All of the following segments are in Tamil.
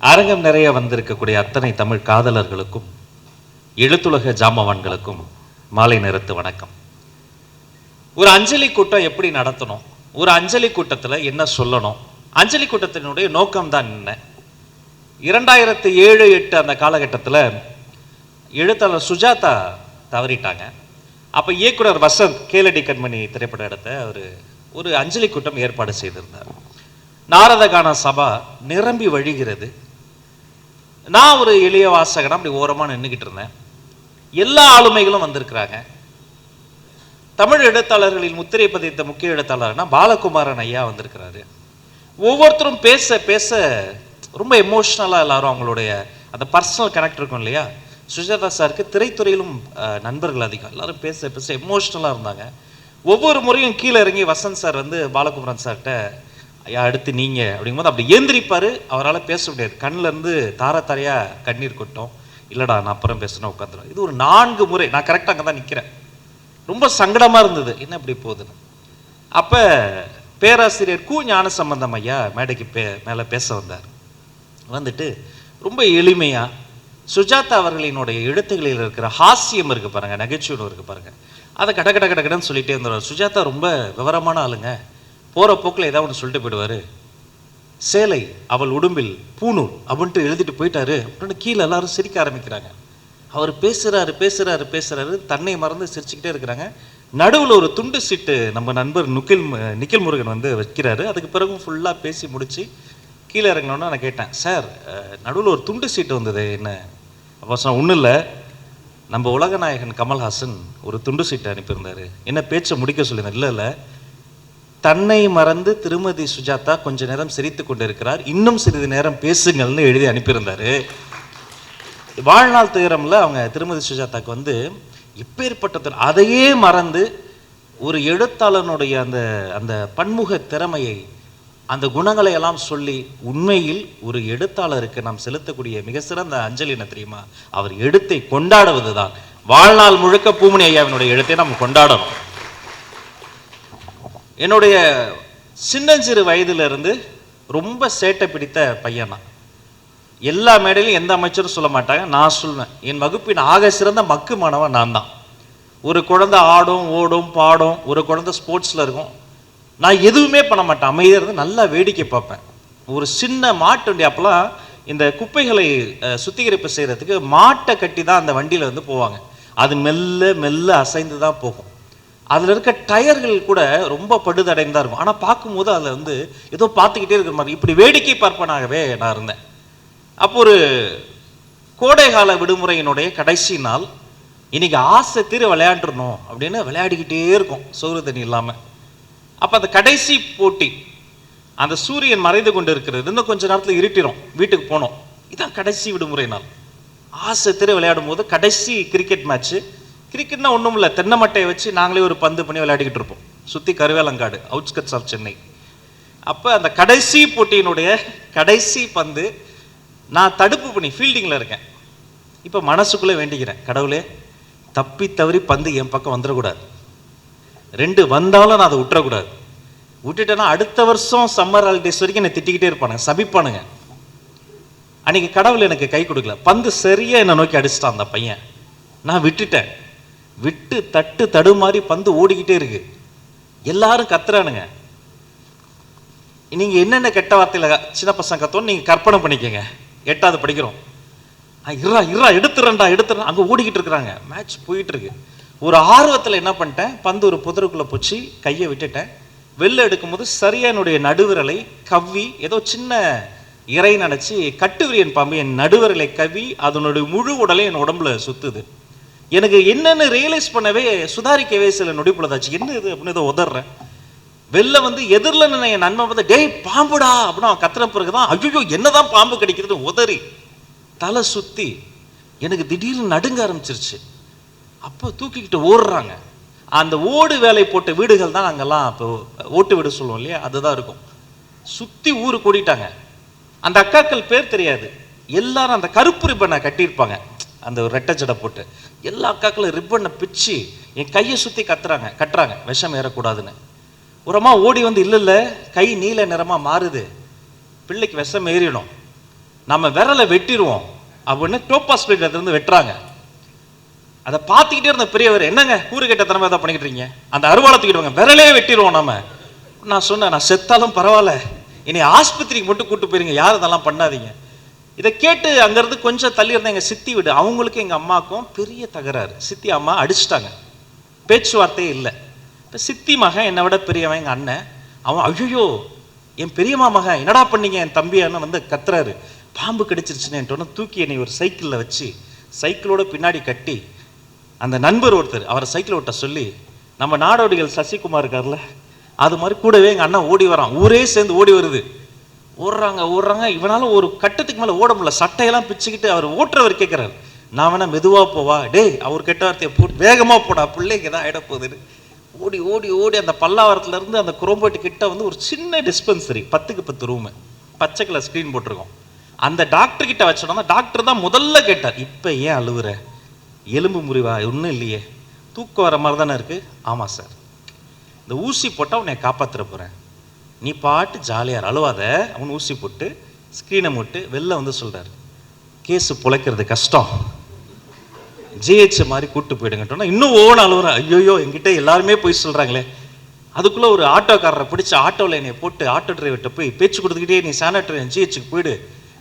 அரங்கம் நிறைய வந்திருக்கக்கூடிய அத்தனை தமிழ் காதலர்களுக்கும் எழுத்துலக ஜாமவான்களுக்கும் மாலை நேரத்து வணக்கம். ஒரு அஞ்சலி கூட்டம் எப்படி நடத்தணும், ஒரு அஞ்சலி கூட்டத்தில் என்ன சொல்லணும், அஞ்சலி கூட்டத்தினுடைய நோக்கம் தான் என்ன? 2007-8 அந்த காலகட்டத்தில் எழுத்தாளர் சுஜாதா தவறிட்டாங்க. அப்போ இயக்குனர் வசந்த் கேளடி கண்மணி திரைப்படம் எடுத்த ஒரு அஞ்சலி கூட்டம் ஏற்பாடு செய்திருந்தார். நாரதகான சபா நிரம்பி வழிகிறது. நான் ஒரு எளிய வாசகனா அப்படி ஓரமாக நின்றுக்கிட்டு இருந்தேன். எல்லா ஆளுமைகளும் வந்திருக்கிறாங்க. தமிழ் எழுத்தாளர்களில் முத்திரை பதித்த முக்கிய எழுத்தாளர்னா பாலகுமாரன் ஐயா வந்திருக்கிறாரு. ஒவ்வொருத்தரும் பேச பேச ரொம்ப எமோஷ்னலாக எல்லாரும் அவங்களுடைய அந்த பர்சனல் கனெக்ட் இருக்கும் இல்லையா. சுஜாதா சாருக்கு திரைத்துறையிலும் நண்பர்கள் அதிகம். எல்லாரும் பேச பேச எமோஷ்னலாக இருந்தாங்க. ஒவ்வொரு முறையும் கீழே இறங்கி வசந்த் சார் வந்து பாலகுமாரன் சார்கிட்ட ஐயா அடுத்து நீங்கள் அப்படிங்கும்போது அப்படி ஏந்திரிப்பார். அவரால் பேச முடியாது. கண்ணிலேருந்து தாரையாக கண்ணீர் கொட்டும். இல்லைடா நான் அப்புறம் பேசுனா உட்காந்துருவேன். இது ஒரு 4 முறை. நான் கரெக்டாக அங்கே தான் நிற்கிறேன். ரொம்ப சங்கடமாக இருந்தது, என்ன இப்படி போகுதுன்னு. அப்போ பேராசிரியர் கு ஞானசம்பந்தம் ஐயா மேடைக்கு மேலே பேச வந்தார். வந்துட்டு ரொம்ப எளிமையாக சுஜாதா அவர்களினுடைய எழுத்துக்களில் இருக்கிற ஹாஸ்யம் இருக்குது பாருங்கள், நகைச்சுவை இருக்குது பாருங்கள், அதை கடன்னு சொல்லிகிட்டே இருந்தார். சுஜாதா ரொம்ப விவரமான ஆளுங்க, போகிற போக்கில் ஏதாவது ஒன்று சொல்லிட்டு போயிடுவார். சேலை அவள் உடும்பில் பூணூல் அப்படின்ட்டு எழுதிட்டு போயிட்டாரு அப்படின்னு கீழே எல்லாரும் சிரிக்க ஆரம்பிக்கிறாங்க. அவர் பேசுகிறாரு தன்னை மறந்து சிரிச்சுக்கிட்டே இருக்கிறாங்க. நடுவில் ஒரு துண்டு சீட்டு நம்ம நண்பர் நிக்கில் முருகன் வந்து வைக்கிறாரு. அதுக்கு பிறகும் ஃபுல்லாக பேசி முடித்து கீழே இறங்கினோன்னா நான் கேட்டேன், சார் நடுவில் ஒரு துண்டு சீட்டு வந்தது என்ன? அப்போ சொன்ன ஒன்றும் இல்லை, நம்ம உலகநாயகன் கமல்ஹாசன் ஒரு துண்டு சீட்டை அனுப்பியிருந்தார், என்ன பேச்சை முடிக்க சொல்லியிருந்தேன். இல்லை தன்னை மறந்து திருமதி சுஜாதா கொஞ்ச நேரம் சிரித்து கொண்டிருக்கிறார், இன்னும் சிறிது நேரம் பேசுங்கள்னு எழுதி அனுப்பியிருந்தாரு. வாழ்நாள் துயரம்ல அவங்க திருமதி சுஜாதாக்கு வந்து எப்பேற்பட்ட அதையே மறந்து ஒரு எழுத்தாளனுடைய அந்த அந்த பன்முக திறமையை, அந்த குணங்களை எல்லாம் சொல்லி, உண்மையில் ஒரு எழுத்தாளருக்கு நாம் செலுத்தக்கூடிய மிக சிறந்த அஞ்சலி என்ன தெரியுமா? அவர் எழுத்தை கொண்டாடுவது தான். வாழ்நாள் முழுக்க பூமணி ஐயாவினுடைய எழுத்தை நாம் கொண்டாடணும். என்னுடைய சின்னஞ்சிறு வயதிலிருந்து ரொம்ப சேட்டை பிடித்த பையனா. எல்லா மேடையிலும் எந்த அமைச்சரும் சொல்ல மாட்டாங்க, நான் சொல்வேன். என் வகுப்பின் ஆக சிறந்த மக்கு மாணவன் நான் தான். ஒரு குழந்தை ஆடும் ஓடும் பாடும், ஒரு குழந்தை ஸ்போர்ட்ஸில் இருக்கும். நான் எதுவுமே பண்ண மாட்டேன், அமைதியாக இருந்து நல்லா வேடிக்கை பார்ப்பேன். ஒரு சின்ன மாட்டு வண்டி, அப்போலாம் இந்த குப்பைகளை சுத்திகரிப்பு செய்கிறதுக்கு மாட்டை கட்டி தான் அந்த வண்டியில் வந்து போவாங்க. அது மெல்ல மெல்ல அசைந்து தான் போகும். அதில் இருக்க டயர்கள் கூட ரொம்ப படுதடைந்தான் இருக்கும். ஆனால் பார்க்கும்போது அதில் வந்து ஏதோ பார்த்துக்கிட்டே இருக்கிற மாதிரி இப்படி வேடிக்கை பார்ப்பனாகவே நான் இருந்தேன். அப்போ ஒரு கோடைகால விடுமுறையினுடைய கடைசி நாள், இன்னைக்கு ஆசை தீர விளையாண்டுடணும் அப்படின்னு விளையாடிக்கிட்டே இருக்கும் சோறு தண்ணி இல்லாமல். அப்போ அந்த கடைசி போட்டி, அந்த சூரியன் மறைந்து கொண்டு இருக்கிறது, இன்னும் கொஞ்சம் நேரத்தில் இருட்டிடும், வீட்டுக்கு போனோம். இதான் கடைசி விடுமுறை நாள். ஆசை தீர விளையாடும் போது கடைசி கிரிக்கெட் மேட்ச்சு. கிரிக்கெட்னா ஒன்றும் இல்லை, தென்னை மட்டையை வச்சு நாங்களே ஒரு பந்து பண்ணி விளையாடிக்கிட்டு இருப்போம், சுற்றி கருவேலங்காடு, அவுட்ஸ்கட்ஸ் ஆஃப் சென்னை. அப்போ அந்த கடைசி போட்டியினுடைய கடைசி பந்து, நான் தடுப்பு பண்ணி ஃபீல்டிங்கில் இருக்கேன். இப்போ மனசுக்குள்ளே வேண்டிக்கிறேன், கடவுளே தப்பி தவறி பந்து என் பக்கம் வந்துடக்கூடாது, 2 வந்தாலும் நான் அதை விட்டுறக்கூடாது. விட்டுட்டேன்னா அடுத்த வருஷம் சம்மர் ஹாலிடேஸ் வரைக்கும் என்னை திட்டிக்கிட்டே இருப்பானுங்க, சபிப்பானுங்க. அன்னைக்கு கடவுள் எனக்கு கை கொடுக்கல, பந்து சரியாக என்னை நோக்கி அடிச்சிட்டான் அந்த பையன். நான் விட்டுட்டேன். விட்டு தடுமாறி பந்து ஓடிக்கிட்டே இருக்கு. எல்லாரும் கத்துறானுங்க. நீங்க என்னென்ன கெட்ட வார்த்தையில சின்ன பசங்க கத்தோன்னு நீங்க கற்பனை பண்ணிக்கங்க. 8வது படிக்கிறோம். எடுத்துறேன்டா அங்க ஓடிக்கிட்டு இருக்கிறாங்க, மேட்ச் போயிட்டு இருக்கு. ஒரு ஆர்வத்தில் என்ன பண்ணிட்டேன், பந்து ஒரு புதருக்குள்ள போச்சு, கையை விட்டுட்டேன். வெளில எடுக்கும்போது சரியா என்னுடைய நடுவிரலை கவ்வி, ஏதோ சின்ன இறை நினைச்சு கட்டுவிரியன் பாம்பு என் நடுவிரலை கவ்வி அதனுடைய முழு உடலை என் உடம்புல சுத்துது. எனக்கு என்னென்னு ரியலைஸ் பண்ணவே சுதாரிக்கவே சில நொடிப்புள்ளதாச்சு. என்ன இது அப்படின்னு இதை உதறேன். வெளில வந்து எதிரில் நின்று என் நண்பன் வந்து டேய் பாம்புடா அப்படின்னு அவன் கத்துற பிறகுதான் ஐயோ என்னதான் பாம்பு கிடைக்கிறது உதறி தலை சுற்றி எனக்கு திடீர்னு நடுங்க ஆரம்பிச்சிருச்சு. அப்போ தூக்கிக்கிட்டு ஓடுறாங்க. அந்த ஓடு வேலை போட்ட வீடுகள் தான் அங்கெல்லாம் இப்போ ஓட்டு வீடு சொல்லுவோம் இல்லையா, அதுதான் இருக்கும். சுற்றி ஊரு கூடிட்டாங்க. அந்த அக்காக்கள் பேர் தெரியாது, எல்லாரும் அந்த கருப்பு ரிப்பனை கட்டியிருப்பாங்க, அந்த ஒரு ரெட்டை ஜடை போட்டு. எல்லா அக்காக்களும் ரிப்பனை பிச்சு என் கையை சுற்றி கட்டுறாங்க விஷம் ஏறக்கூடாதுன்னு. ஒரு அம்மா ஓடி வந்து இல்லை கை நீல நிறமாக மாறுது, பிள்ளைக்கு விஷம் ஏறிடும். நம்ம விரலை வெட்டிடுவோம் அப்படின்னு டோபாஸ் பிளேட்ல இருந்து வெட்டுறாங்க. அதை பார்த்துக்கிட்டே இருந்த பெரியவர், என்னங்க கூறு கெட்ட தனமா ஏதாவது பண்ணிக்கிட்டு இருக்கீங்க, அந்த அருவாளை தூக்கிடுவாங்க, விரலே வெட்டிடுவோம் நம்ம. நான் சொன்னேன், நான் செத்தாலும் பரவாயில்ல, என்னை ஆஸ்பத்திரிக்கு மட்டும் கூட்டு போயிருங்க, யாரும் இதெல்லாம் பண்ணாதீங்க. இதை கேட்டு அங்கேருந்து கொஞ்சம் தள்ளி இருந்த எங்கள் சித்தி வீடு, அவங்களுக்கும் எங்கள் அம்மாவுக்கும் பெரிய தகராறு. சித்தி அம்மா அடிச்சுட்டாங்க, பேச்சுவார்த்தையே இல்லை. இப்போ சித்தி மகன் என்னை விட பெரியவன் எங்கள் அண்ணன், அவன் ஐயோ என் பெரியம்மா மகன் என்னடா பண்ணீங்க என் தம்பியான்னு வந்து கத்துறாரு. பாம்பு கடிச்சிருச்சுன்னு தூக்கி என்னை ஒரு சைக்கிளில் வச்சு சைக்கிளோட பின்னாடி கட்டி அந்த நண்பர் ஒருத்தர் அவரை சைக்கிள் ஓட்ட சொல்லி, நம்ம நாடோடிகள் சசிகுமார் இருக்கார்ல, அது மாதிரி கூடவே எங்கள் அண்ணன் ஓடி வரான், ஊரே சேர்ந்து ஓடி வருது. ஓடுறாங்க. இவனால ஒரு கட்டத்துக்கு மேலே ஓட முடியல, சட்டையெல்லாம் பிச்சுக்கிட்டு அவர் ஓட்டுறவர் கேட்குறாரு, நான் வேணா மெதுவாக போவா, டேய் அவர் கெட்ட வார்த்தையை போட்டு வேகமாக போடா, பிள்ளைக்கு தான் ஆகிட போகுதுன்னு ஓடி ஓடி ஓடி அந்த பல்லாவரத்துலேருந்து அந்த குரோம்பேட்டு கிட்ட வந்து ஒரு சின்ன டிஸ்பென்சரி 10க்கு 10 ரூமு, பச்சை கலர் ஸ்க்ரீன் போட்டிருக்கோம். அந்த டாக்டர் கிட்ட வச்சோம்னா டாக்டர் தான் முதல்ல கேட்டார், இப்போ ஏன் அழுவுற, எலும்பு முறிவா, ஒன்றும் இல்லையே, தூக்கம் வர மாதிரி தானே இருக்குது. ஆமாம் சார், இந்த ஊசி போட்டால் உன்னை காப்பாற்ற போகிறேன், நீ பாட்டு ஜாலியார் அழுவாத. அவன் ஊசி போட்டு ஸ்க்ரீனை மூட்டு வெளில வந்து சொல்கிறார், கேஸு பிழைக்கிறது கஷ்டம், ஜிஹெச் மாதிரி கூப்பிட்டு போயிடுங்கட்டோன்னா இன்னும் ஓன அழுவுறேன். ஐயோயோ என்கிட்ட எல்லாருமே போய் சொல்கிறாங்களே. அதுக்குள்ளே ஒரு ஆட்டோக்காரரை பிடிச்சி ஆட்டோவில் என்னை போட்டு ஆட்டோ டிரைவர்கிட்ட போய் பேச்சு கொடுத்துக்கிட்டே, நீ சானிட்டரி ஜிஹெச்சுக்கு போயிடு,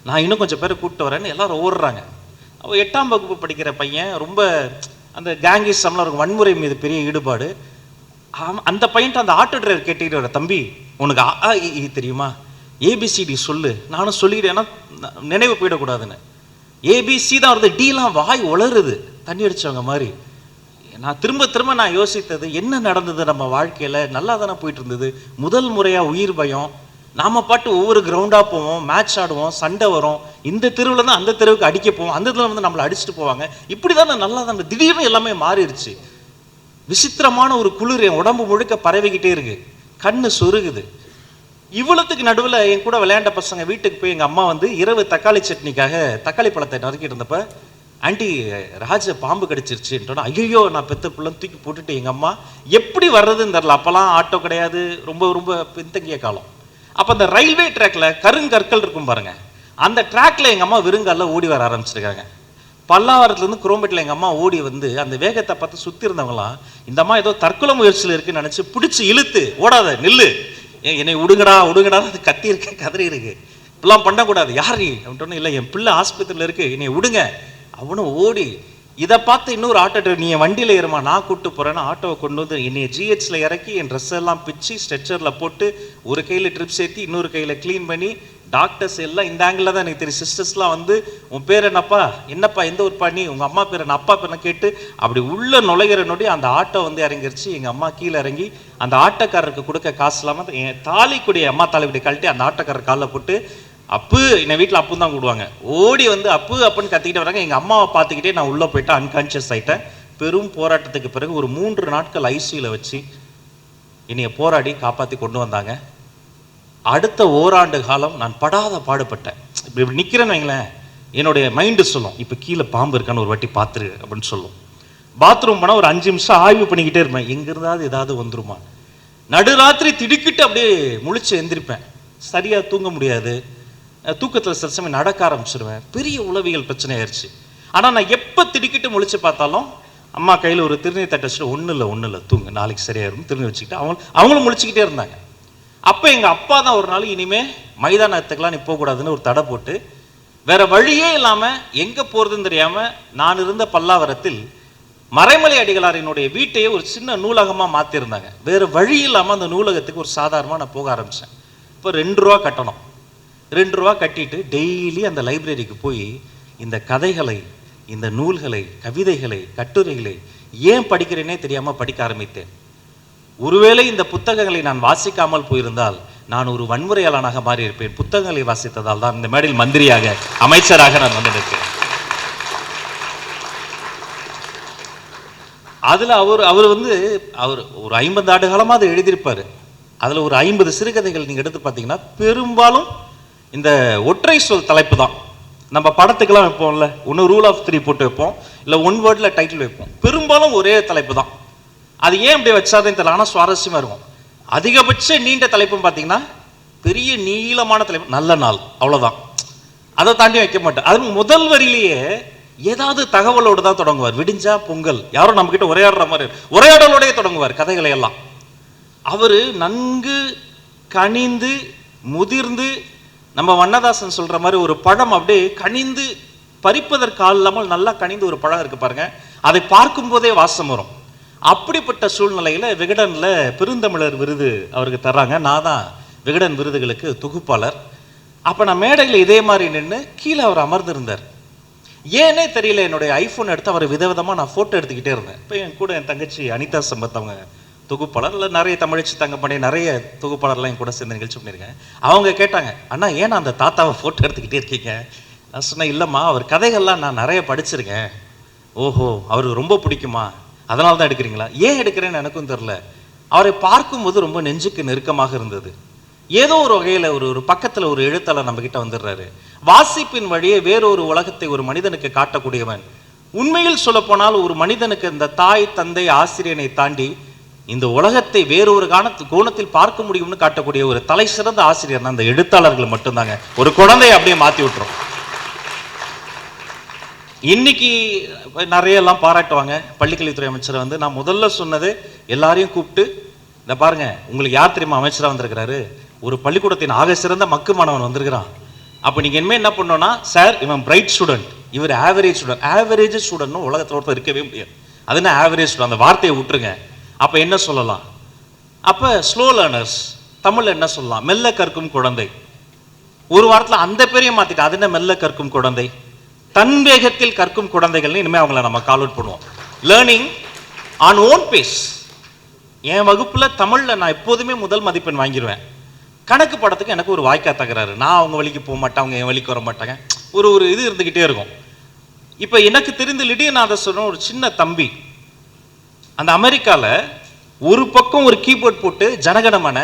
நான் இன்னும் கொஞ்சம் பேரை கூப்பிட்டு வரேன்னு எல்லாரும் ஓடுறாங்க. அவள் 8ஆம் வகுப்பு படிக்கிற பையன், ரொம்ப அந்த கேங்கிசம்லாம் இருக்கும், வன்முறை மீது பெரிய ஈடுபாடு. அந்த பையன்ட்டு அந்த ஆட்டோ டிரைவர் கேட்டுக்கிட்டு வர, தம்பி உனக்கு அ தெரியுமா, ஏபிசிடி சொல்லு. நானும் சொல்லிக்கிட்டேன்னா நினைவு போயிடக்கூடாதுன்னு. ஏபிசி தான் வருது, டீலாம் வாய் உளருது தண்ணி அடித்தவங்க மாதிரி. நான் திரும்ப நான் யோசித்தது, என்ன நடந்தது நம்ம வாழ்க்கையில், நல்லா தானே போயிட்டு இருந்தது. முதல் முறையாக உயிர் பயம், நாம் பாட்டு ஒவ்வொரு கிரவுண்டாக போவோம், மேட்ச் ஆடுவோம், சண்டை வரும், இந்த தெருவில் தான் அந்த தெருவுக்கு அடிக்க போவோம், அந்த தெருவில் வந்து நம்மளை அடிச்சுட்டு போவாங்க, இப்படி தானே நல்லா தானே. திடீர்னு எல்லாமே மாறிடுச்சு. விசித்திரமான ஒரு குளிர் என் உடம்பு முழுக்க பரவிக்கிட்டே இருக்கு, கண்ணு சொருகுது. இவ்வளவுக்கு நடுவில் என் கூட விளையாண்ட பசங்க வீட்டுக்கு போய் எங்கள் அம்மா வந்து இரவு தக்காளி சட்னிக்காக தக்காளி பழத்தை நறுக்கிட்டு இருந்தப்ப, ஆண்டி ராஜ பாம்பு கடிச்சிருச்சுன்றோன்னா, ஐயோ நான் பெத்த பிள்ளை தூக்கி போட்டுட்டு எங்கள் அம்மா எப்படி வர்றதுன்னு தெரில. அப்போல்லாம் ஆட்டோ கிடையாது, ரொம்ப ரொம்ப பின்தங்கிய காலம். அப்போ அந்த ரயில்வே ட்ராக்ல கருங்கற்கள் இருக்கும் பாருங்க, அந்த ட்ராக்ல எங்கள் அம்மா வெறுங்கால ஓடி வர ஆரம்பிச்சிருக்காங்க. பல்லாவரத்துலேருந்து குரோம்பேட்டில் எங்கள் அம்மா ஓடி வந்து அந்த வேகத்தை பார்த்து சுற்றி இருந்தவங்களாம், இந்த அம்மா ஏதோ தற்கொலை முயற்சியில் இருக்குன்னு நினச்சி பிடிச்சி இழுத்து, ஓடாத நில்லு, என்னை விடுங்கடா அது கத்தி இருக்கு, கதறி இருக்கு, இப்பெல்லாம் பண்ணக்கூடாது, யார் நீ அப்படின்ட்டு, இல்லை என் பிள்ளை ஆஸ்பத்திரியில் இருக்கு, என்னை விடுங்க. அவனும் ஓடி இதை பார்த்து இன்னொரு ஆட்டோ டிரைவர், நீ என் வண்டியில் ஏறுமா நான் கூப்பிட்டு போகிறேன்னு ஆட்டோவை கொண்டு வந்து என்னை ஜிஹெச்சில் இறக்கி என் ட்ரெஸ் எல்லாம் பிச்சு ஸ்ட்ரெச்சரில் போட்டு ஒரு கையில் ட்ரிப்ஸ் ஏற்றி இன்னொரு கையில் க்ளீன் பண்ணி, டாக்டர்ஸ் எல்லாம் இந்த ஆங்கிளில் தான் எனக்கு தெரியும், சிஸ்டர்ஸ்லாம் வந்து உன் பேர் என்னப்பா எந்த ஒரு பண்ணி உங்கள் அம்மா பேர் என்ன, அப்பா பேர் கேட்டு அப்படி உள்ளே நுழைகிற நொடி அந்த ஆட்டோ வந்து இறங்கிருச்சு. எங்கள் அம்மா கீழே இறங்கி அந்த ஆட்டோக்காரருக்கு கொடுக்க காசு இல்லாமல் என் தாலிக்குடைய அம்மா தாலிக்குடைய கழட்டி அந்த ஆட்டோக்காரர் காலில் போட்டு, அப்பு என்னை வீட்டில் அப்பு தான் கூடுவாங்க, ஓடி வந்து அப்பு அப்புன்னு கத்திக்கிட்டு வராங்க. எங்கள் அம்மாவை பார்த்துக்கிட்டே நான் உள்ளே போயிட்டு அன்கான்ஷியஸ் ஆகிட்டேன். பெரும் போராட்டத்துக்கு பிறகு ஒரு 3 நாட்கள் ஐசியூவில் வச்சு என்னைய போராடி காப்பாற்றி கொண்டு வந்தாங்க. அடுத்த ஓராண்டு காலம் நான் படாத பாடுபட்டேன். இப்படி நிற்கிறேன்னு வைங்களேன், என்னுடைய மைண்டு சொல்லும், இப்போ கீழே பாம்பு இருக்கான்னு ஒரு வாட்டி பார்த்துரு அப்படின்னு சொல்லும். பாத்ரூம் போனால் ஒரு 5 நிமிஷம் ஆய்வு பண்ணிக்கிட்டே இருப்பேன், எங்கிருந்தாவது ஏதாவது வந்துருமா. நடுராத்திரி திடுக்கிட்டு அப்படியே முழிச்சு எந்திரிப்பேன், சரியாக தூங்க முடியாது, தூக்கத்தில் சில சமயம் நடக்க ஆரம்பிச்சிருவேன். பெரிய உளவியல் பிரச்சனை ஆயிடுச்சு. ஆனால் நான் எப்போ திடுக்கிட்டு முழிச்சு பார்த்தாலும் அம்மா கையில் ஒரு திருநீர் தட்டை வச்சுட்டு, ஒன்றும் இல்லை தூங்கு, நாளைக்கு சரியாயிரும் திருநீர் வச்சுக்கிட்டு அவங்களும் முழிச்சுக்கிட்டே இருந்தாங்க. அப்போ எங்கள் அப்பா தான் ஒரு நாள், இனிமே மைதானத்துக்கெல்லாம் நீ போகக்கூடாதுன்னு ஒரு தடை போட்டு, வேற வழியே இல்லாமல் எங்கே போகிறதுன்னு தெரியாமல் நான் இருந்த பல்லாவரத்தில் மறைமலை அடிகளாரினுடைய வீட்டையே ஒரு சின்ன நூலகமாக மாற்றிருந்தாங்க. வேறு வழி இல்லாமல் அந்த நூலகத்துக்கு ஒரு சாதாரணமாக நான் போக ஆரம்பித்தேன். இப்போ 2 ரூபா கட்டணும். 2 ரூபா கட்டிட்டு டெய்லி அந்த லைப்ரரிக்கு போய் இந்த கதைகளை, இந்த நூல்களை, கவிதைகளை, கட்டுரைகளை ஏன் படிக்கிறேனே தெரியாமல் படிக்க ஆரம்பித்தேன். ஒருவேளை இந்த புத்தகங்களை நான் வாசிக்காமல் போயிருந்தால் நான் ஒரு வன்முறையாளனாக மாறி இருப்பேன். புத்தகங்களை வாசித்ததால் தான் இந்த மேடையில் மந்திரியாக, அமைச்சராக நான் வந்திருக்கேன். அதில் அவர் வந்து அவர் ஒரு 50 ஆண்டு காலமாக அதை எழுதியிருப்பார். அதில் ஒரு 50 சிறுகதைகள் நீங்கள் எடுத்து பார்த்தீங்கன்னா பெரும்பாலும் இந்த ஒற்றை சொல் தலைப்பு தான். நம்ம படத்துக்கெல்லாம் வைப்போம்ல, ஒன்று ரூல் ஆஃப் 3 போட்டு வைப்போம், இல்லை 1 வேர்டில் டைட்டில் வைப்போம். பெரும்பாலும் ஒரே தலைப்பு தான். அது ஏன் இப்படி வச்சாதுன்னு தெரியல, ஆனால் சுவாரஸ்யமாக இருக்கும். அதிகபட்ச நீண்ட தலைப்புன்னு பார்த்தீங்கன்னா பெரிய நீளமான தலைப்பு நல்ல நாள், அவ்வளோதான். அதை தாண்டி வைக்க மாட்டார். அது முதல் வரியிலேயே ஏதாவது தகவலோடு தான் தொடங்குவார். விடிஞ்சா பொங்கல், யாரும் நம்ம கிட்ட உரையாடுற மாதிரி உரையாடலோடய தொடங்குவார் கதைகளை எல்லாம். அவரு நன்கு கனிந்து முதிர்ந்து, நம்ம வண்ணதாசன் சொல்ற மாதிரி ஒரு பழம் அப்படியே கனிந்து பறிப்பதற்கு ஆள் இல்லாமல் நல்லா கனிந்து ஒரு பழம் இருக்கு பாருங்க, அதை பார்க்கும் போதே வாசம் வரும். அப்படிப்பட்ட சூழ்நிலையில விகடன்ல பெருந்தமிழர் விருது அவருக்கு தர்றாங்க. நான் தான் விகடன் விருதுகளுக்கு தொகுப்பாளர். அப்ப நான் மேடையில் இதே மாதிரி நின்று கீழே அவர் அமர்ந்திருந்தார். ஏனே தெரியல, என்னுடைய ஐபோன் எடுத்து அவர் விதவிதமா நான் போட்டோ எடுத்துக்கிட்டே இருந்தேன். இப்போ என் கூட என் தங்கச்சி அனிதா சம்பத், அவங்க தொகுப்பாளர், இல்லை நிறைய தமிழச்சி தங்கப்படி நிறைய தொகுப்பாளர்லாம் என் கூட சேர்ந்து நிகழ்ச்சி பண்ணியிருக்கேன். அவங்க கேட்டாங்க, அண்ணா ஏன்னா அந்த தாத்தாவை போட்டோ எடுத்துக்கிட்டே இருக்கீங்க? நான் சொன்னேன், இல்லைம்மா அவர் கதைகள்லாம் நான் நிறைய படிச்சிருக்கேன். ஓஹோ, அவருக்கு ரொம்ப பிடிக்குமா, அதனால தான் எடுக்கிறீங்களா? ஏன் எடுக்கிறேன்னு எனக்கும் தெரில. அவரை பார்க்கும்போது ரொம்ப நெஞ்சுக்கு நெருக்கமாக இருந்தது. ஏதோ ஒரு வகையில் ஒரு பக்கத்தில் ஒரு எழுத்தாளர் நம்ம கிட்ட வந்துடுறாரு. வாசிப்பின் வழியே வேறொரு உலகத்தை ஒரு மனிதனுக்கு காட்டக்கூடியவன். உண்மையில் சொல்ல போனால் ஒரு மனிதனுக்கு இந்த தாய் தந்தை ஆசிரியனை தாண்டி இந்த உலகத்தை வேறொரு கோணத்தில் பார்க்க முடியும்னு காட்டக்கூடிய ஒரு தலை சிறந்த ஆசிரியர் அந்த எழுத்தாளர்கள் மட்டும்தாங்க. ஒரு குழந்தையை அப்படியே மாற்றி விட்டுரும். இன்னைக்கு நிறைய எல்லாம் பாராட்டுவாங்க. பள்ளிக்கல்வித்துறை அமைச்சரை வந்து நான் முதல்ல சொன்னது, எல்லாரையும் கூப்பிட்டு இந்த பாருங்க, உங்களுக்கு யார் தெரியுமா அமைச்சராக வந்திருக்கிறாரு? ஒரு பள்ளிக்கூடத்தின் ஆக சிறந்த மக்கு மாணவன் வந்திருக்கிறான். அப்போ நீங்கள் இனிமேல் என்ன பண்ணோன்னா, சார் இவன் பிரைட் ஸ்டூடெண்ட், இவர் ஆவரேஜ் ஸ்டூடெண்ட். ஆவரேஜ் ஸ்டூடெண்ட்னு உலகத்தில் ஒருத்தர் இருக்கவே முடியாது. அது என்ன ஆவரேஜ் ஸ்டூடெண்ட், அந்த வார்த்தையை விட்டுருங்க. அப்போ என்ன சொல்லலாம்? அப்போ ஸ்லோ லேர்னர்ஸ், தமிழில் என்ன சொல்லலாம்? மெல்ல கற்கும் குழந்தை. ஒரு வாரத்தில் அந்த பேரையும் மாற்றிட்டு, அது என்ன மெல்ல கற்கும் குழந்தை? தன் வேகத்தில் கற்கும் குழந்தைகள்னு இனிமேல் அவங்கள நம்ம கால் அவுட் பண்ணுவோம். Learning on own pace. என் வகுப்பில் தமிழில் நான் எப்போதுமே முதல் மதிப்பெண் வாங்கிடுவேன். கணக்கு படத்துக்கு எனக்கு ஒரு வாய்க்கா தகராறு. நான் அவங்க வழிக்கு போக மாட்டேன், அவங்க என் வழிக்கு வர மாட்டாங்க. ஒரு இது இருந்துக்கிட்டே இருக்கும். இப்போ எனக்கு தெரிந்து லிடியநாதஸ்வரன் ஒரு சின்ன தம்பி, அந்த அமெரிக்காவில் ஒரு பக்கம் ஒரு கீபோர்ட் போட்டு ஜனகணமன,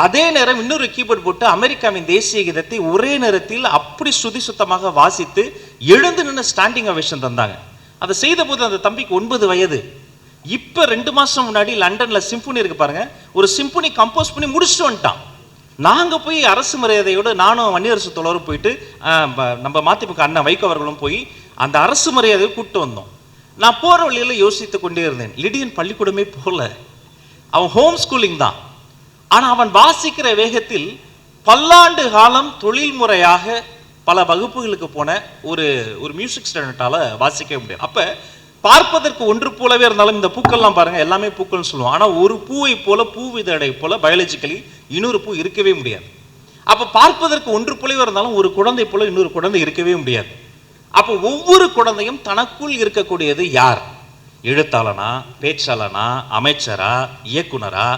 அதே நேரம் இன்னொரு கீபோர்ட் போட்டு அமெரிக்காவின் தேசிய கீதத்தை ஒரே நேரத்தில் அப்படி சுதி சுத்தமாக வாசித்து எழுந்து நின்று ஸ்டாண்டிங் அவேஷன் தந்தாங்க. அதை செய்த போது அந்த தம்பிக்கு 9 வயது. இப்போ 2 மாசம் முன்னாடி லண்டன்ல சிம்பனி இருக்கு பாருங்க, ஒரு சிம்பனி கம்போஸ் பண்ணி முடிச்சுட்டு வந்துட்டான். நாங்க போய் அரசு மரியாதையோடு நானும் வன்னியரசு தோழரும் போயிட்டு நம்ம மதிமுக அண்ணன் வைகோ அவர்களும் போய் அந்த அரசு மரியாதையை கூப்பிட்டு வந்தோம். நான் போற வழியில யோசித்து கொண்டே இருந்தேன், லிடியன் பள்ளிக்கூடமே போல, அவன் ஹோம் ஸ்கூலிங் தான். ஆனா அவன் வாசிக்கிற வேகத்தில் பல்லாண்டு காலம் தொழில் முறையாக பல வகுப்புகளுக்கு போன ஒரு மியூசிக் ஸ்டூடெண்டால வாசிக்க முடியாது. அப்ப பார்ப்பதற்கு ஒன்று போலவே இருந்தாலும் இந்த பூக்கள்லாம் பாருங்க, எல்லாமே பூக்கள்னு சொல்லுவோம். ஆனா ஒரு பூவை போல, பூவிதழை போல பயாலஜிக்கலி இன்னொரு பூ இருக்கவே முடியாது. அப்ப பார்ப்பதற்கு ஒன்று போலவே இருந்தாலும் ஒரு குழந்தை போல இன்னொரு குழந்தை இருக்கவே முடியாது. அப்ப ஒவ்வொரு குழந்தையும் தனக்குள் இருக்கக்கூடியது யார்? எழுத்தாளனா, பேச்சாளனா, அமைச்சரா, இயக்குனரா?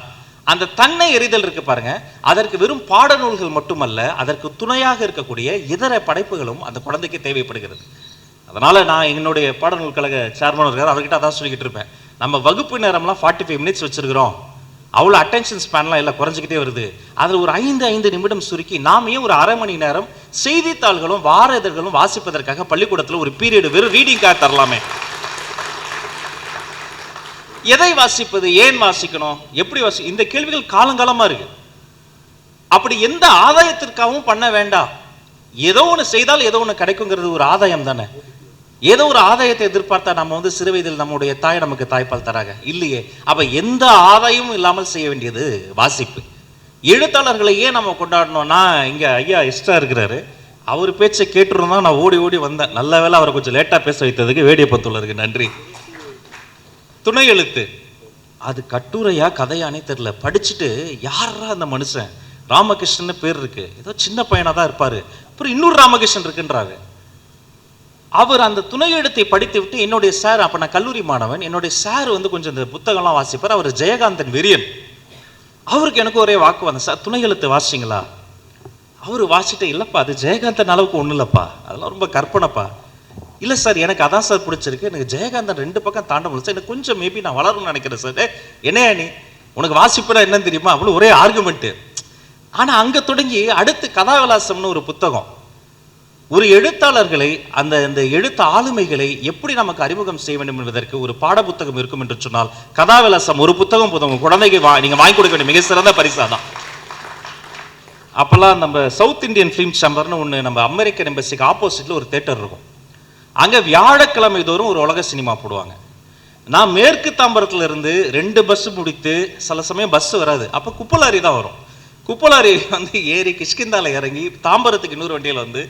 அந்த தன்னை எறிதல் இருக்கு பாருங்க, அதற்கு வெறும் பாடநூல்கள் மட்டுமல்ல, அதற்கு துணையாக இருக்கக்கூடிய இதர படைப்புகளும் அந்த குழந்தைக்கு தேவைப்படுகிறது. அதனால நான் என்னுடைய பாடநூல் கழக சேர்மன் இருக்கார், அவர்கிட்ட அதான் சொல்லிக்கிட்டு இருப்பேன், நம்ம வகுப்பு நேரம்லாம் 45 மினிட்ஸ் வச்சிருக்கிறோம், அவ்வளோ அட்டென்ஷன் ஸ்பேன்லாம் எல்லாம் குறைஞ்சிக்கிட்டே வருது. அதில் ஒரு 5 நிமிடம் சுருக்கி நாமே ஒரு அரை மணி நேரம் செய்தித்தாள்களும் வார இதழ்களும் வாசிப்பதற்காக பள்ளிக்கூடத்தில் ஒரு பீரியட் வெறும் ரீடிங்காக தரலாமே. எதை வாசிப்பது, ஏன் வாசிக்கணும், எப்படி இந்த கேள்விகள் காலங்காலமா இருக்கு. அப்படி எந்த ஆதாயத்திற்காகவும் பண்ண வேண்டாம். ஏதோ ஒன்று செய்தால் ஏதோ ஒன்று கிடைக்குங்கிறது ஒரு ஆதாயம் தானே. ஏதோ ஒரு ஆதாயத்தை எதிர்பார்த்தா நம்ம சிறு வயதில் நம்முடைய தாய் நமக்கு தாய்ப்பால் தராங்க இல்லையே. அப்ப எந்த ஆதாயமும் இல்லாமல் செய்ய வேண்டியது வாசிப்பு. எழுத்தாளர்களை ஏன் நம்ம கொண்டாடணும்னா, இங்க ஐயா எஸ்டா இருக்கிறாரு, அவர் பேச்சை கேட்டுருந்தா நான் ஓடி ஓடி வந்தேன். நல்ல வேலை அவரை கொஞ்சம் லேட்டா பேச வைத்ததுக்கு வேடியப்பத்துள்ளருக்கு நன்றி. துணை எழுத்து, அது கட்டுரையா கதையானே தெரியல. படிச்சுட்டு யாரா அந்த மனுஷன், ராமகிருஷ்ணன் பேர் இருக்கு, ஏதோ சின்ன பையனா தான் இருப்பாரு, அப்புறம் இன்னொரு ராமகிருஷ்ணன் இருக்குன்றாரு. அவர் அந்த துணை எழுத்தை படித்து விட்டு என்னுடைய சார், அப்ப நான் கல்லூரி மாணவன், என்னுடைய சார் கொஞ்சம் இந்த புத்தகம்லாம் வாசிப்பார், அவர் ஜெயகாந்தன் வெறியன். அவருக்கு எனக்கு ஒரே வாக்கு வந்தேன், சார் துணை எழுத்து வாசிச்சிங்களா? அவரு வாசிட்டு, இல்லப்பா அது ஜெயகாந்தன் அளவுக்கு ஒன்றும் இல்லப்பா, அதெல்லாம் ரொம்ப கற்பனைப்பா. இல்லை சார் எனக்கு அதான் சார் பிடிச்சிருக்கு, எனக்கு ஜெயகாந்தன் 2 பக்கம் தாண்ட முடியல சார், எனக்கு கொஞ்சம் மேபி நான் வளரும்னு நினைக்கிறேன் சார். என்னையா நீ, உனக்கு வாசிப்புனா என்னன்னு தெரியுமா? அவ்வளோ ஒரே ஆர்குமெண்ட்டு. ஆனால் அங்கே தொடங்கி அடுத்து கதாவிலாசம்னு ஒரு புத்தகம், ஒரு எழுத்தாளர்களை அந்த எழுத்து ஆளுமைகளை எப்படி நமக்கு அறிமுகம் செய்ய வேண்டும் என்பதற்கு ஒரு பாட புத்தகம் இருக்கும் என்று சொன்னால் கதாவிலாசம் ஒரு புத்தகம் போதும். குழந்தைக்கு நீங்கள் வாங்கி கொடுக்க வேண்டிய மிக சிறந்த பரிசாதான். அப்போல்லாம் நம்ம சவுத் இந்தியன் ஃபிலிம் சேம்பர்னு ஒன்று நம்ம அமெரிக்கன் எம்பசிக்கு ஆப்போசிட்டில் ஒரு தேட்டர் இருக்கும். அங்கே வியாழக்கிழமை தோறும் ஒரு உலக சினிமா போடுவாங்க. நான் மேற்கு தாம்பரத்தில் இருந்து 2 பஸ் முடித்து, சில சமயம் பஸ் வராது, அப்போ குப்பலாரி தான் வரும். குப்பலாரி வந்து ஏறி கிஷ்கிந்தாவில் இறங்கி தாம்பரத்துக்கு இன்னொரு வண்டியில் வந்து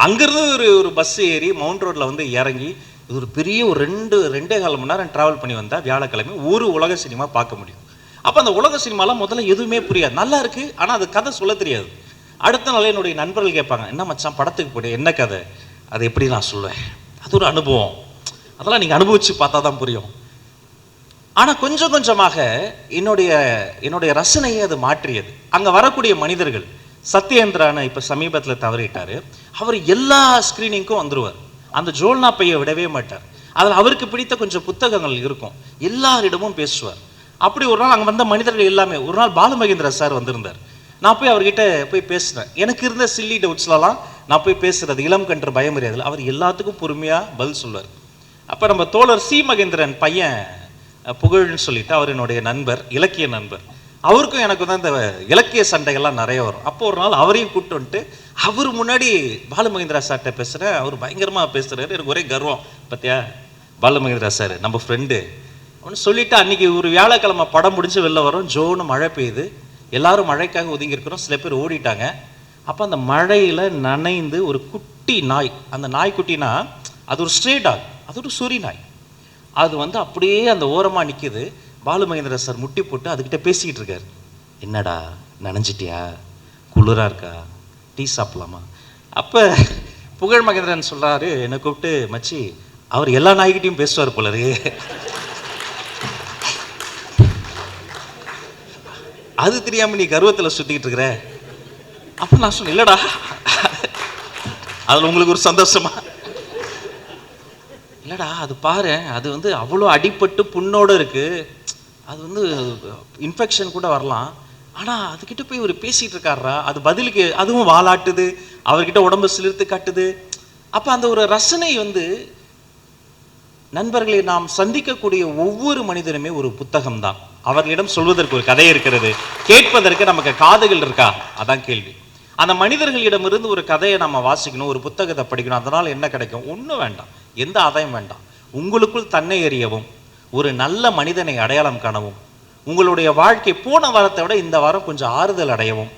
அங்கேருந்து ஒரு பஸ் ஏறி மவுண்ட் ரோட்டில் வந்து இறங்கி இது ஒரு பெரிய ஒரு 2.5 மணி நேரம் ட்ராவல் பண்ணி வந்தால் வியாழக்கிழமை ஒரு உலக சினிமா பார்க்க முடியும். அப்போ அந்த உலக சினிமாலாம் முதல்ல எதுவுமே புரியாது, நல்லா இருக்குது, ஆனால் அது கதை சொல்ல தெரியாது. அடுத்த நாள் என்னுடைய நண்பர்கள் கேட்பாங்க, என்ன மச்சான் படத்துக்கு போய்ட்டு என்ன கதை, அதை எப்படி நான் சொல்லுவேன், அது ஒரு அனுபவம், அதெல்லாம் நீங்கள் அனுபவித்து பார்த்தா தான் புரியும். ஆனால் கொஞ்சம் கொஞ்சமாக என்னுடைய ரசனையை அது மாற்றியது. அங்கே வரக்கூடிய மனிதர்கள், சத்யேந்திரான இப்போ சமீபத்தில் தவறிட்டார், அவர் எல்லா ஸ்க்ரீனிங்க்கும் வந்துடுவார். அந்த ஜோல்னா பையை விடவே மாட்டார். அதில் அவருக்கு பிடித்த கொஞ்சம் புத்தகங்கள் இருக்கும், எல்லாரிடமும் பேசுவார். அப்படி ஒரு நாள் அங்கே வந்த மனிதர்கள் எல்லாமே, ஒரு நாள் பாலுமகேந்திரா சார் வந்திருந்தார். நான் போய் அவர்கிட்ட போய் பேசுனேன். எனக்கு இருந்த சில்லி டவுட்ஸ்லாம் நான் போய் பேசுறது, இளம் கன்று பயமறியாதில் அவர் எல்லாத்துக்கும் பொறுமையாக பதில் சொல்வார். அப்போ நம்ம தோழர் சி மகேந்திரன் பையன் புகழ்னு சொல்லிட்டு, அவர் என்னுடைய நண்பர், இலக்கிய நண்பர். அவருக்கும் எனக்கு தான் இந்த இலக்கிய சண்டைகள்லாம் நிறைய வரும். அப்போ ஒரு நாள் அவரையும் கூப்பிட்டு வந்துட்டு அவர் முன்னாடி பாலுமகேந்திரா சார்கிட்ட பேசுகிறேன். அவர் பயங்கரமாக பேசுகிறாரு, எனக்கு ஒரே கர்வம், பார்த்தியா பாலுமகேந்திரா சார் நம்ம ஃப்ரெண்டு ஒன்று சொல்லிவிட்டு, அன்றைக்கி ஒரு வியாழக்கிழமை படம் முடிஞ்சு வெளில வரும், ஜோன்னு மழை பெய்யுது, எல்லாரும் மழைக்காக ஒதுங்கியிருக்கிறோம், சில பேர் ஓடிட்டாங்க. அப்போ அந்த மழையில் நனைந்து ஒரு குட்டி நாய், அந்த நாய்க்குட்டினா அது ஒரு ஸ்ட்ரே டாக், அது ஒரு சொறி நாய், அது வந்து அப்படியே அந்த ஓரமாக நிற்கிது. பாலுமகேந்திரா சார் முட்டி போட்டு அதுக்கிட்ட பேசிக்கிட்டு இருக்காரு, என்னடா நனைஞ்சிட்டியா, குளிராக இருக்கா, டீ சாப்பிடலாமா. அப்போ புகழ் மகேந்திரன் சொல்கிறாரு, என்னை கூப்பிட்டு, மச்சி அவர் எல்லா நாய்கிட்டையும் பேசுவார் போலரு, அது தெரியாமல் நீ கர்வத்தில் சுற்றிக்கிட்டு இருக்கிற. அப்போ நான் சொன்னேன், இல்லைடா அதில் உங்களுக்கு ஒரு சந்தோஷமா, இல்லைடா அது பாரு, அது வந்து அவ்வளோ அடிப்பட்டு புண்ணோடு இருக்குது, அது வந்து இன்ஃபெக்ஷன் கூட வரலாம், ஆனால் அதுக்கிட்ட போய் ஒரு பேசிகிட்டு இருக்காரா, அது பதிலுக்கு அதுவும் வாலாட்டுது, அவர்கிட்ட உடம்பு சிலிர்த்து காட்டுது. அப்போ அந்த ஒரு ரசனை வந்து, நண்பர்களை நாம் சந்திக்கக்கூடிய ஒவ்வொரு மனிதனுமே ஒரு புத்தகம் தான். அவர்களிடம் சொல்வதற்கு ஒரு கதை இருக்கிறது, கேட்பதற்கு நமக்கு காதுகள் இருக்கா, அதான் கேள்வி. அந்த மனிதர்களிடமிருந்து ஒரு கதையை நம்ம வாசிக்கணும், ஒரு புத்தகத்தை படிக்கணும், அதனால் என்ன கிடைக்கும், ஒன்றும் வேண்டாம், எந்த ஆதாயம் வேண்டாம். உங்களுக்குள் தன்னை அறியவும், ஒரு நல்ல மனிதனை அடையாளம் காணவும், உங்களுடைய வாழ்க்கை போன வாரத்தை விட இந்த வாரம் கொஞ்சம் ஆறுதல் அடையவும்,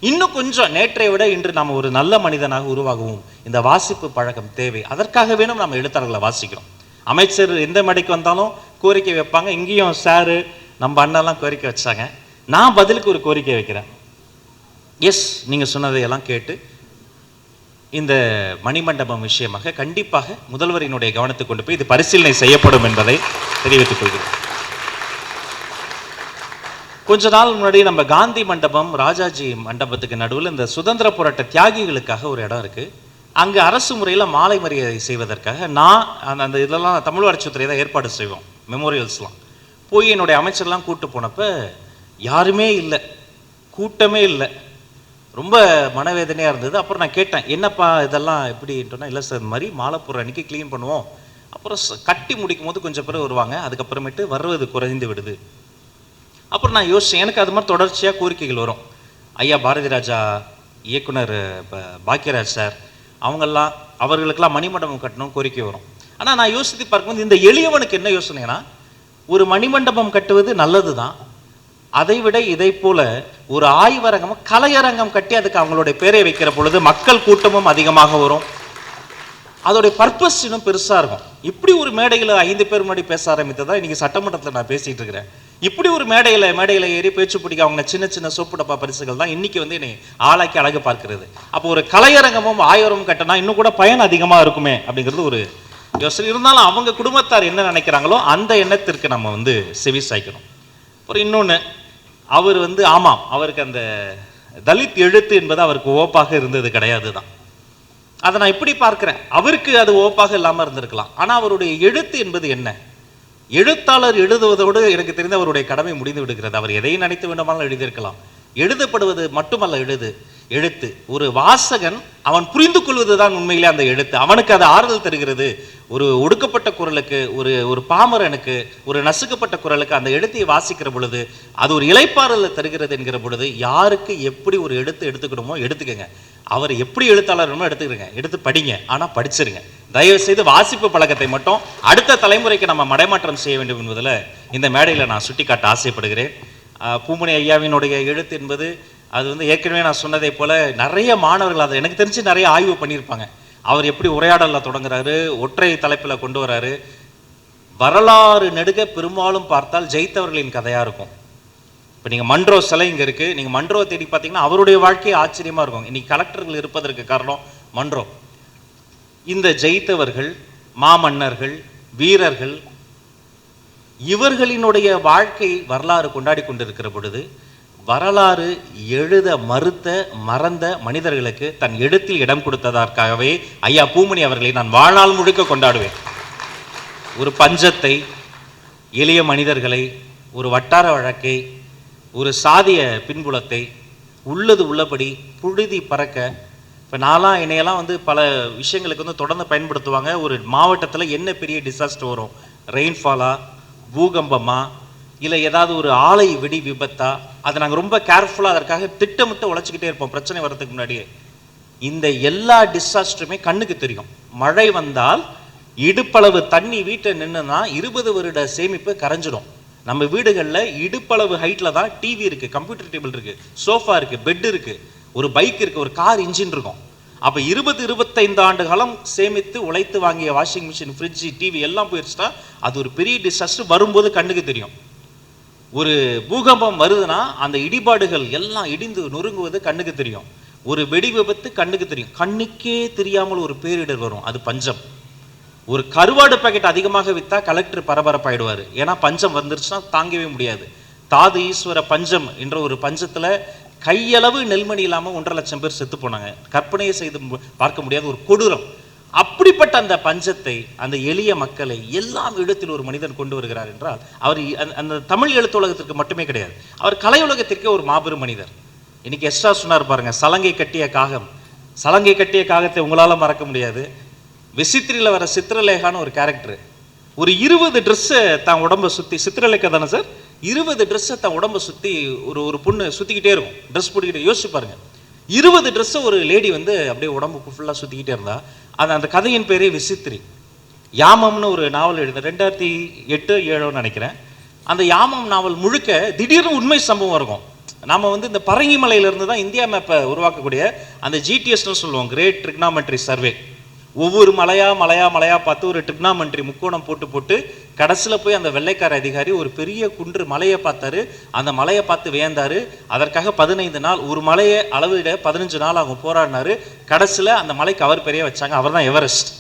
இன்னும் கொஞ்சம் நேற்றை விட இன்று நாம் ஒரு நல்ல மனிதனாக உருவாகவும் இந்த வாசிப்பு பழக்கம் தேவை. அதற்காக வேணும் நம்ம எழுத்தாளர்களை வாசிக்கிறோம். அமைச்சர் எந்த மேடைக்கு வந்தாலும் கோரிக்கை வைப்பாங்க, இங்கேயும் சாரு நம்ம அண்ணெல்லாம் கோரிக்கை வச்சாங்க, நான் பதிலுக்கு ஒரு கோரிக்கை வைக்கிறேன். எஸ், நீங்கள் சொன்னதையெல்லாம் கேட்டு இந்த மணிமண்டபம் விஷயமாக கண்டிப்பாக முதல்வரினுடைய கவனத்துக்கு கொண்டு போய் இது பரிசீலனை செய்யப்படும் என்பதை தெரிவித்துக் கொள்கிறேன். கொஞ்ச நாள் முன்னாடி நம்ம காந்தி மண்டபம், ராஜாஜி மண்டபத்துக்கு நடுவில் இந்த சுதந்திர போராட்ட தியாகிகளுக்காக ஒரு இடம் இருக்குது. அங்கே அரசு முறையில் மாலை மரியாதை செய்வதற்காக நான் அந்த இதெல்லாம் தமிழ் வளர்ச்சித்துறை தான் ஏற்பாடு செய்வோம், மெமோரியல்ஸ்லாம். போய் என்னுடைய அமைச்சர்லாம் கூப்பிட்டு போனப்போ யாருமே இல்லை, கூட்டமே இல்லை, ரொம்ப மனவேதனையாக இருந்தது. அப்புறம் நான் கேட்டேன், என்னப்பா இதெல்லாம் எப்படின்ட்டோன்னா, இல்லை சார், இந்த மாதிரி மாலை போடுற அன்றைக்கி க்ளீன் பண்ணுவோம், அப்புறம் கட்டி முடிக்கும் போது கொஞ்சம் பேர் வருவாங்க, அதுக்கப்புறமேட்டு வருவது குறைந்து விடுது. அப்புறம் நான் யோசித்தேன், எனக்கு அது மாதிரி தொடர்ச்சியாக கோரிக்கைகள் வரும். ஐயா பாரதி ராஜா இயக்குனர் பாக்கியராஜ் சார் அவங்கெல்லாம், அவர்களுக்கெல்லாம் மணிமண்டபம் கட்டணும் கோரிக்கை வரும். ஆனால் நான் யோசித்து பார்க்கும்போது இந்த எளியவனுக்கு என்ன யோசனைனா, ஒரு மணிமண்டபம் கட்டுவது நல்லது தான், அதை விட இதை போல ஒரு ஆய்வரங்கம், கலையரங்கம் கட்டி அதுக்கு அவங்களுடைய பேரை வைக்கிற பொழுது மக்கள் கூட்டமும் அதிகமாக வரும், அதோடைய பர்பஸ் இன்னும் பெருசாக இருக்கும். இப்படி ஒரு மேடையில் 5 பேர் முன்னாடி பேச ஆரம்பித்ததா இன்றைக்கி சட்டமன்றத்தில் நான் பேசிகிட்டு இருக்கிறேன். இப்படி ஒரு மேடையில் ஏறி பேச்சு பிடிக்க அவங்க சின்ன சோப்பு டப்பா பரிசுகள் தான் இன்றைக்கி வந்து என்னை ஆளாக்கி அழகு பார்க்கிறது. அப்போ ஒரு கலையரங்கமும் ஆய்வரமும் கட்டினா இன்னும் கூட பயன் அதிகமாக இருக்குமே அப்படிங்கிறது ஒரு யோசனை. இருந்தாலும் அவங்க குடும்பத்தார் என்ன நினைக்கிறாங்களோ அந்த எண்ணத்திற்கு நம்ம வந்து செவி சாய்க்கணும். அப்புறம் இன்னொன்று, அவர் வந்து ஆமாம், அவருக்கு அந்த தலித் எழுத்து என்பது அவருக்கு ஓப்பாக இருந்தது கிடையாது தான். அதை நான் எப்படி பார்க்கிறேன், அவருக்கு அது ஓப்பாக இல்லாமல் இருந்திருக்கலாம், ஆனால் அவருடைய எழுத்து என்பது என்ன, எழுத்தாளர் எழுதுவதோடு எனக்கு தெரிந்த அவருடைய கடமை முடிந்து விடுகிறது. அவர் எதையும் நினைத்து வேண்டுமானாலும் எழுதியிருக்கலாம். எழுதப்படுவது மட்டுமல்ல எழுது, எழுத்து. ஒரு வாசகன் அவன் புரிந்து கொள்வதுதான் உண்மையிலே அந்த எழுத்து. அவனுக்கு அது ஆறுதல் தருகிறது. ஒரு ஒடுக்கப்பட்ட குரலுக்கு, ஒரு பாமரனுக்கு, ஒரு நசுக்கப்பட்ட குரலுக்கு அந்த எழுத்தை வாசிக்கிற பொழுது அது ஒரு இளைப்பாறுதலை தருகிறது என்கிற பொழுது, யாருக்கு எப்படி ஒரு எழுத்து எடுத்துக்கணுமோ எடுத்துக்கங்க. அவர் எப்படி எழுத்தாளர் எடுத்துக்கிறங்க, எடுத்து படிங்க. ஆனால் படிச்சிருங்க. தயவு செய்து வாசிப்பு பழக்கத்தை மட்டும் அடுத்த தலைமுறைக்கு நம்ம மடைமாற்றம் செய்ய வேண்டும் என்பதில் இந்த மேடையில் நான் சுட்டிக்காட்ட ஆசைப்படுகிறேன். பூமணி ஐயாவினுடைய எழுத்து என்பது அது வந்து ஏற்கனவே நான் சொன்னதை போல நிறைய மாணவர்கள் அதை எனக்கு தெரிஞ்சு நிறைய ஆய்வு பண்ணியிருப்பாங்க. அவர் எப்படி உரையாடலில் தொடங்குறாரு, ஒற்றை தலைப்பில் கொண்டு வராரு. வரலாறு நெடுக பெரும்பாலும் பார்த்தால் ஜெயித்தவர்களின் கதையாக இருக்கும். இப்போ நீங்கள் மன்றோ சிலை இங்கே இருக்குது, நீங்கள் மன்றோ தேடி பார்த்தீங்கன்னா அவருடைய வாழ்க்கையை ஆச்சரியமாக இருக்கும். இன்னைக்கு கலெக்டர்கள் இருப்பதற்கு காரணம் மன்றோ. இந்த ஜெயித்தவர்கள், மாமன்னர்கள், வீரர்கள், இவர்களினுடைய வாழ்க்கை வரலாறு கொண்டாடி கொண்டிருக்கிற பொழுது, வரலாறு எழுத மறந்த மனிதர்களுக்கு தன் எழுத்தில் இடம் கொடுத்ததற்காகவே ஐயா பூமணி அவர்களை நான் வாழ்நாள் முழுக்க கொண்டாடுவேன். ஒரு பஞ்சத்தை, எளிய மனிதர்களை, ஒரு வட்டார வழக்கை, ஒரு சாதிய பின்புலத்தை உள்ளது உள்ளபடி புழுதி பறக்க. இப்போ நான்லாம் என்னையெல்லாம் வந்து பல விஷயங்களுக்கு வந்து தொடர்ந்து பயன்படுத்துவாங்க. ஒரு மாவட்டத்தில் என்ன பெரிய டிசாஸ்டர் வரும், ரெயின்ஃபாலா, பூகம்பமா, இல்லை ஏதாவது ஒரு ஆலை வெடி விபத்தா, அதை நாங்கள் ரொம்ப கேர்ஃபுல்லாக அதற்காக திட்டமிட்டு உழைச்சிக்கிட்டே இருப்போம் பிரச்சனை வர்றதுக்கு முன்னாடியே. இந்த எல்லா டிசாஸ்டருமே கண்ணுக்கு தெரியும். மழை வந்தால் இடுப்பளவு தண்ணி வீட்டை நின்றுனா 20 வருட சேமிப்பு கரைஞ்சிடும். நம்ம வீடுகளில் இடுப்பளவு ஹைட்டில் தான் டிவி இருக்குது, கம்ப்யூட்டர் டேபிள் இருக்குது, சோஃபா இருக்குது, பெட் இருக்குது, ஒரு பைக் இருக்குது, ஒரு கார் இன்ஜின் இருக்கும். அப்போ 20-25 ஆண்டு காலம் சேமித்து உழைத்து வாங்கிய வாஷிங் மிஷின், ஃப்ரிட்ஜு, டிவி எல்லாம் போயிடுச்சுன்னா அது ஒரு பெரிய டிசாஸ்டர். வரும்போது கண்ணுக்கு தெரியும். ஒரு பூகம்பம் வருதுன்னா அந்த இடிபாடுகள் எல்லாம் இடிந்து நொறுங்குவது கண்ணுக்கு தெரியும். ஒரு வெடி விபத்து கண்ணுக்கு தெரியும். கண்ணுக்கே தெரியாமல் ஒரு பேரிடர் வரும், அது பஞ்சம். ஒரு கருவாடு பாக்கெட் அதிகமாக விற்றா கலெக்டர் பரபரப்பாயிடுவார். ஏன்னா பஞ்சம் வந்துருச்சுன்னா தாங்கவே முடியாது. தாது ஈஸ்வர பஞ்சம் என்ற ஒரு பஞ்சத்தில் கையளவு நெல்மணி இல்லாமல் 1.5 லட்சம் பேர் செத்து போனாங்க. கற்பனையை செய்து பார்க்க முடியாத ஒரு கொடூரம். அப்படிப்பட்ட அந்த பஞ்சத்தை, அந்த எளிய மக்களை எல்லாம் இடத்தில் ஒரு மனிதன் கொண்டு வருகிறார் என்றால் அவர் அந்த தமிழ் எழுத்துலகத்திற்கு மட்டுமே கிடையாது, அவர் கலையுலகத்திற்கே ஒரு மாபெரும் மனிதர். இன்னைக்கு எஸ்ட்ரா சொன்னார் பாருங்க, சலங்கை கட்டிய காகம். சலங்கை கட்டிய காகத்தை உங்களால் மறக்க முடியாது. விசித்திரியில் வர சித்திரலேகான்னு ஒரு கேரக்டர், ஒரு 20 ட்ரெஸ்ஸை தான் உடம்பை சுற்றி, சித்திரலேகா தானே சார், 20 ட்ரெஸ்ஸை தான் உடம்பை சுற்றி ஒரு பொண்ணு சுற்றிக்கிட்டே இருக்கும், ட்ரெஸ் போட்டுக்கிட்டே. யோசிச்சு பாருங்க, 20 ட்ரெஸ்ஸை ஒரு லேடி வந்து அப்படியே உடம்புக்கு ஃபுல்லாக சுற்றிக்கிட்டே இருந்தா. அந்த கதையின் பேரே விசித்திரி. யாமம்னு ஒரு நாவல் எழுத 2008-07 நினைக்கிறேன். அந்த யாமம் நாவல் முழுக்க திடீர்னு உண்மை சம்பவம் இருக்கும். நாம் வந்து இந்த பரங்கிமலையிலிருந்து தான் இந்தியா மேப்பை உருவாக்கக்கூடிய அந்த GTSன்னு சொல்லுவோம், கிரேட் ட்ரிக்னாமெட்ரி சர்வே. ஒவ்வொரு மலையா பார்த்து ஒரு ட்ரிக்னாமெட்ரி முக்கோணம் போட்டு கடைசியில் போய் அந்த வெள்ளைக்கார அதிகாரி ஒரு பெரிய குன்று மலையை பார்த்தாரு. அந்த மலையை பார்த்து வியந்தாரு. அதற்காக 15 நாள், ஒரு மலையை அளவிட 15 நாள் ஆகும் போராடினாரு. கடைசியில் அந்த மலைக்கு அவர் பெரிய வச்சாங்க. அவர் தான் எவரெஸ்ட்.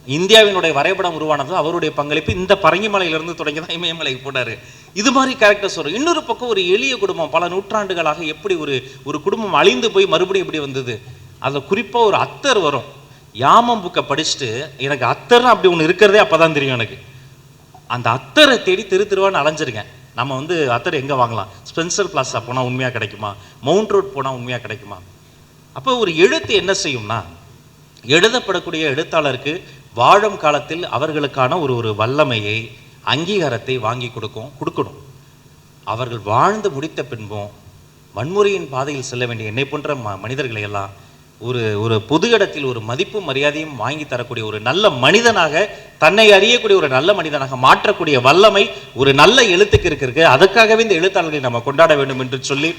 இந்தியாவினுடைய வரைபடம் உருவானது அவருடைய பங்களிப்பு. இந்த பரங்கிமலையிலிருந்து தொடங்கி தான் இமயமலைக்கு போனார். இது மாதிரி கேரக்டர்ஸ் வரும். இன்னொரு பக்கம் ஒரு எளிய குடும்பம், பல நூற்றாண்டுகளாக எப்படி ஒரு குடும்பம் அழிந்து போய் மறுபடியும் எப்படி வந்தது. அதில் குறிப்பாக ஒரு அத்தர் வரும். யாமம் புக்கை படிச்சுட்டு எனக்கு அத்தர்னு அப்படி ஒன்று இருக்கிறதே அப்போ தான் தெரியும் எனக்கு. அந்த அத்தரை தேடி திருவான்னு அலைஞ்சிருக்கேன். நம்ம வந்து அத்தர் எங்கே வாங்கலாம், ஸ்பென்சர் பிளாஸா போனால் உண்மையாக கிடைக்குமா, மவுண்ட் ரோட் போனால் உண்மையாக கிடைக்குமா. அப்போ ஒரு எழுத்து என்ன செய்யும்னா, எழுதப்படக்கூடிய எழுத்தாளருக்கு வாழும் காலத்தில் அவர்களுக்கான ஒரு வல்லமையை, அங்கீகாரத்தை வாங்கி கொடுக்கணும். அவர்கள் வாழ்ந்து முடித்த பின்பும் வன்முறையின் பாதையில் செல்ல வேண்டிய என்னை போன்ற மனிதர்களை எல்லாம் ஒரு பொது இடத்தில் ஒரு மதிப்பும் மரியாதையும் வாங்கி தரக்கூடிய ஒரு நல்ல மனிதனாக, தன்னை அறியக்கூடிய ஒரு நல்ல மனிதனாக மாற்றக்கூடிய வல்லமை ஒரு நல்ல எழுத்துக்கு இருக்கு. அதுக்காகவே இந்த எழுத்தாளர்களை நம்ம கொண்டாட வேண்டும் என்று சொல்லி,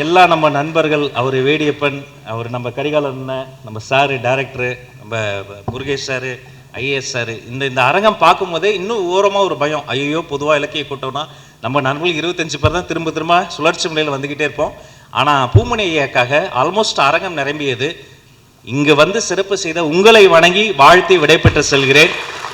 எல்லா நம்ம நண்பர்கள், அவர் வேடியப்பன், அவர் நம்ம கரிகாலன், நம்ம சாரு டைரக்டரு, நம்ம முருகேஷ் சாரு, IAS சாரு, இந்த அரங்கம் பார்க்கும் போதே இன்னும் ஓரமாக ஒரு பயம். ஐயோ, பொதுவாக இலக்கிய கூட்டம்னா நம்ம நண்பர்கள் 25 பேர் தான் திரும்ப சுழற்சி முறையில் வந்துக்கிட்டே இருப்போம். ஆனால் பூமணி ஐயாக்காக ஆல்மோஸ்ட் அரங்கம் நிரம்பியது. இங்கு வந்து சிறப்பு செய்த உங்களை வணங்கி வாழ்த்தி விடைபெற்று செல்கிறேன்.